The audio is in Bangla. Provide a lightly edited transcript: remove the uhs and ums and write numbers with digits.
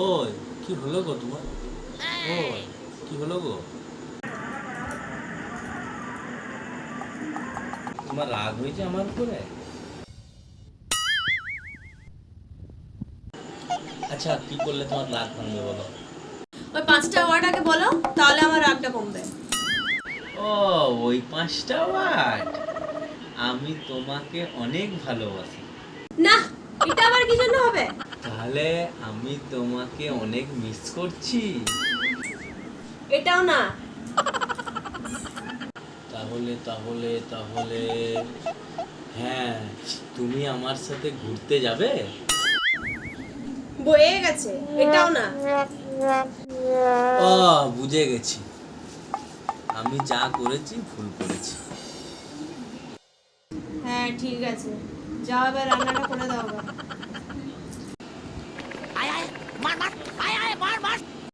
ওই কি হলো গো তোমার? ওই কি হলো গো? তোমার রাগ হয়েছে আমার উপরে? আচ্ছা কি করলে তোমার রাগ ভাঙবে বলো? ওই 5টা ওয়ার্ড আগে বলো, তাহলে আমার রাগটা কমবে। ও, ওই 5টা ওয়ার্ড। আমি তোমাকে অনেক ভালোবাসি। না, এটা আবার কি জন্য হবে? তাহলে আমি তোমাকে অনেক মিস করছি। এটাও না। তাহলে তাহলে তাহলে হ্যাঁ, তুমি আমার সাথে ঘুরতে যাবে? বয়ে গেছে। এটাও না। ও, বুঝে গেছি। আমি যা করেছি ভুল করেছি। হ্যাঁ ঠিক আছে, যাও এবার রান্নাটা করে দাও। আয় আয় মার মার আয় আয় মার মার